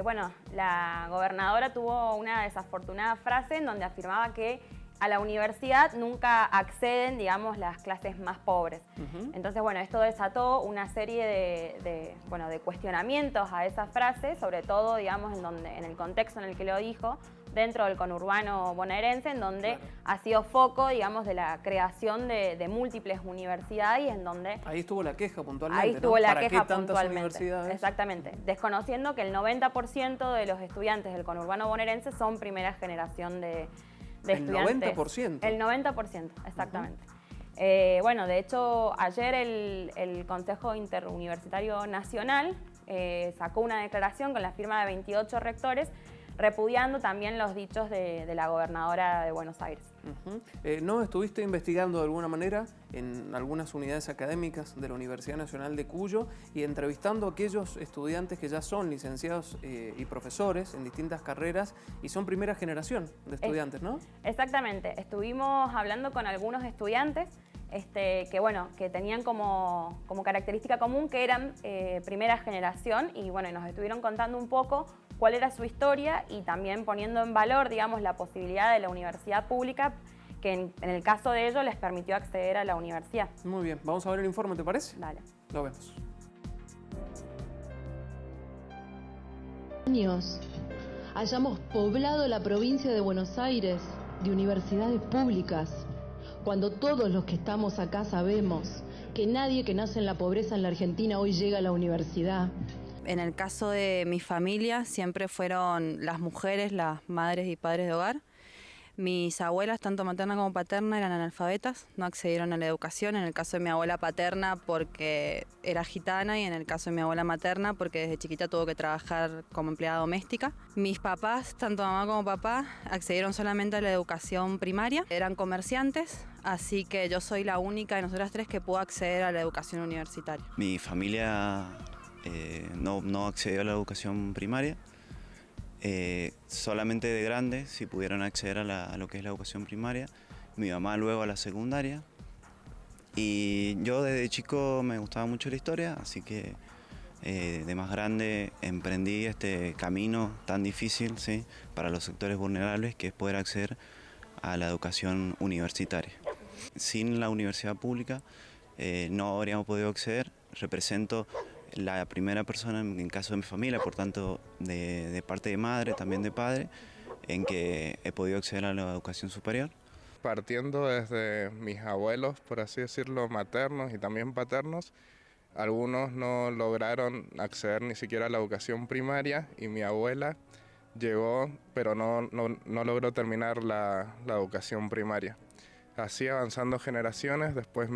Bueno, la gobernadora tuvo una desafortunada frase en donde afirmaba que a la universidad nunca acceden, digamos, las clases más pobres. Entonces, bueno, esto desató una serie de cuestionamientos a esa frase, sobre todo, digamos, en el contexto en el que lo dijo, dentro del conurbano bonaerense, en donde ha sido foco, digamos, de la creación de múltiples universidades y en donde... Ahí estuvo la queja puntualmente, Ahí estuvo la queja tantas puntualmente. Universidades? Exactamente. Desconociendo que el 90% de los estudiantes del conurbano bonaerense son primera generación de estudiantes. ¿El 90%? El 90%, exactamente. Bueno, de hecho, ayer el Consejo Interuniversitario Nacional sacó una declaración con la firma de 28 rectores repudiando también los dichos de la gobernadora de Buenos Aires. ¿No estuviste investigando de alguna manera en algunas unidades académicas de la Universidad Nacional de Cuyo y entrevistando a aquellos estudiantes que ya son licenciados y profesores en distintas carreras y son primera generación de estudiantes, ¿no? Exactamente. Estuvimos hablando con algunos estudiantes que tenían como característica común que eran primera generación y bueno, nos estuvieron contando un poco cuál era su historia y también poniendo en valor, digamos, la posibilidad de la universidad pública que en el caso de ellos les permitió acceder a la universidad. Muy bien, vamos a ver el informe, ¿te parece? Dale. Lo vemos. Años hayamos poblado la provincia de Buenos Aires de universidades públicas, cuando todos los que estamos acá sabemos que nadie que nace en la pobreza en la Argentina hoy llega a la universidad. En el caso de mi familia siempre fueron las mujeres, las madres y padres de hogar. Mis abuelas, tanto materna como paterna, eran analfabetas, no accedieron a la educación. En el caso de mi abuela paterna porque era gitana y en el caso de mi abuela materna porque desde chiquita tuvo que trabajar como empleada doméstica. Mis papás, tanto mamá como papá, accedieron solamente a la educación primaria. Eran comerciantes, así que yo soy la única de nosotras tres que pudo acceder a la educación universitaria. Mi familia no accedió a la educación primaria. Solamente de grandes sí pudieron acceder a lo que es la educación primaria, mi mamá luego a la secundaria y yo desde chico me gustaba mucho la historia, así que de más grande emprendí este camino tan difícil, ¿sí?, para los sectores vulnerables, que es poder acceder a la educación universitaria. Sin la universidad pública no habríamos podido acceder. Represento la primera persona en caso de mi familia, por tanto de parte de madre, también de padre, en que he podido acceder a la educación superior. Partiendo desde mis abuelos, por así decirlo, maternos y también paternos, algunos no lograron acceder ni siquiera a la educación primaria y mi abuela llegó, pero no logró terminar la educación primaria. Así avanzando generaciones, después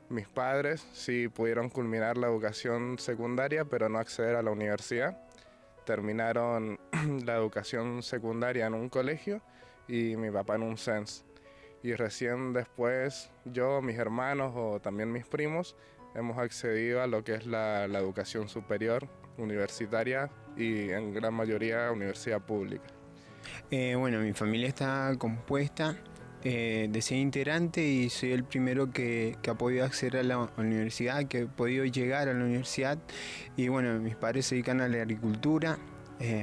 mis padres sí pudieron culminar la educación secundaria, pero no acceder a la universidad. Terminaron la educación secundaria en un colegio y mi papá en un CENS. Y recién después yo, mis hermanos o también mis primos hemos accedido a lo que es la educación superior, universitaria y en gran mayoría universidad pública. Bueno, mi familia está compuesta de 6 integrantes y soy el primero que ha podido acceder a la universidad, que he podido llegar a la universidad. Y bueno, mis padres se dedican a la agricultura,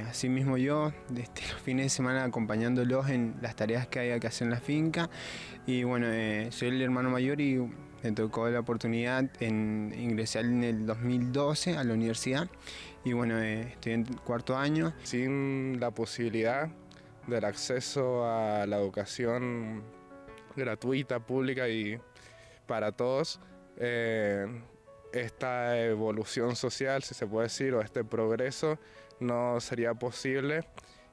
así mismo yo, los fines de semana acompañándolos en las tareas que hay que hacer en la finca. Y bueno, soy el hermano mayor y me tocó la oportunidad en ingresar en el 2012 a la universidad. Y bueno, estoy en 4º año. Sin la posibilidad del acceso a la educación gratuita, pública y para todos, esta evolución social, si se puede decir, o este progreso no sería posible.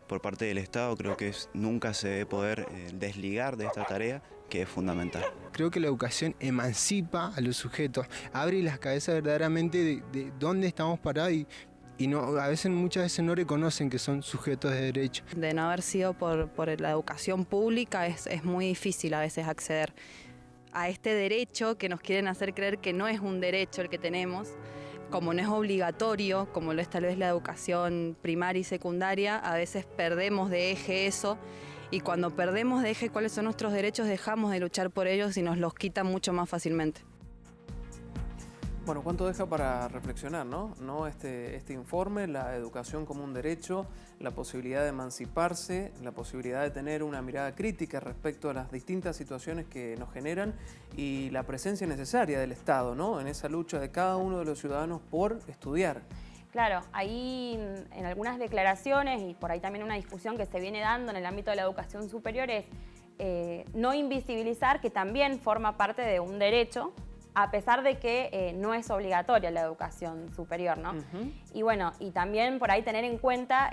Por parte del Estado creo que nunca se debe poder desligar de esta tarea, que es fundamental. Creo que la educación emancipa a los sujetos, abre las cabezas verdaderamente de dónde estamos parados y muchas veces no reconocen que son sujetos de derecho. De no haber sido por la educación pública es muy difícil a veces acceder a este derecho que nos quieren hacer creer que no es un derecho el que tenemos, como no es obligatorio, como lo es tal vez la educación primaria y secundaria, a veces perdemos de eje eso y cuando perdemos de eje cuáles son nuestros derechos dejamos de luchar por ellos y nos los quitan mucho más fácilmente. Bueno, ¿cuánto deja para reflexionar, no? Este informe, la educación como un derecho, la posibilidad de emanciparse, la posibilidad de tener una mirada crítica respecto a las distintas situaciones que nos generan y la presencia necesaria del Estado, ¿no? En esa lucha de cada uno de los ciudadanos por estudiar. Claro, ahí en algunas declaraciones y por ahí también una discusión que se viene dando en el ámbito de la educación superior es no invisibilizar que también forma parte de un derecho, a pesar de que no es obligatoria la educación superior, ¿no? Y bueno, y también por ahí tener en cuenta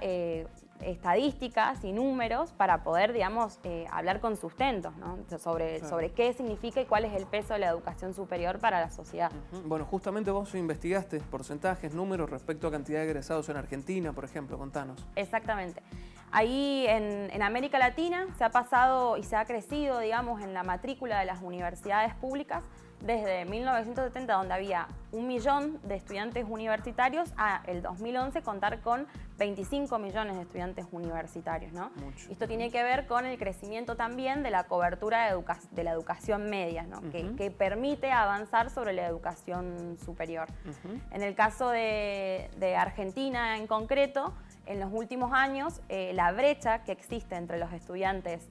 estadísticas y números para poder, digamos, hablar con sustentos, ¿no? Sobre qué significa y cuál es el peso de la educación superior para la sociedad. Bueno, justamente vos investigaste porcentajes, números respecto a cantidad de egresados en Argentina, por ejemplo, contanos. Exactamente. Ahí en América Latina se ha pasado y se ha crecido, digamos, en la matrícula de las universidades públicas desde 1970, donde había 1 millón de estudiantes universitarios, a el 2011 contar con 25 millones de estudiantes universitarios, ¿no? Mucho. Esto tiene que ver con el crecimiento también de la cobertura de la educación media, ¿no? Que permite avanzar sobre la educación superior. En el caso de Argentina en concreto, en los últimos años, la brecha que existe entre los estudiantes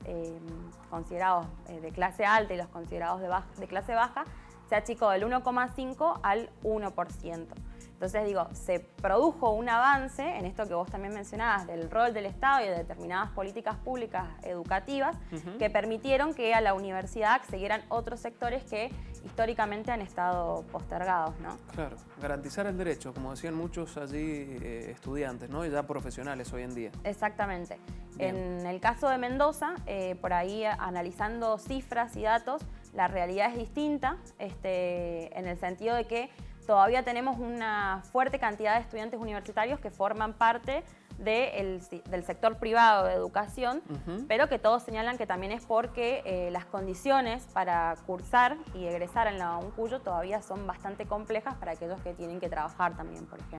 considerados de clase alta y los considerados de clase baja se achicó del 1,5 al 1%. Entonces, digo, se produjo un avance en esto que vos también mencionabas del rol del Estado y de determinadas políticas públicas educativas que permitieron que a la universidad accedieran otros sectores que históricamente han estado postergados, ¿no? Claro, garantizar el derecho, como decían muchos allí estudiantes, ¿no? Y ya profesionales hoy en día. Exactamente. Bien. En el caso de Mendoza, por ahí analizando cifras y datos, la realidad es distinta, en el sentido de que todavía tenemos una fuerte cantidad de estudiantes universitarios que forman parte del sector privado de educación, pero que todos señalan que también es porque las condiciones para cursar y egresar en la UNCUYO todavía son bastante complejas para aquellos que tienen que trabajar también, por ejemplo.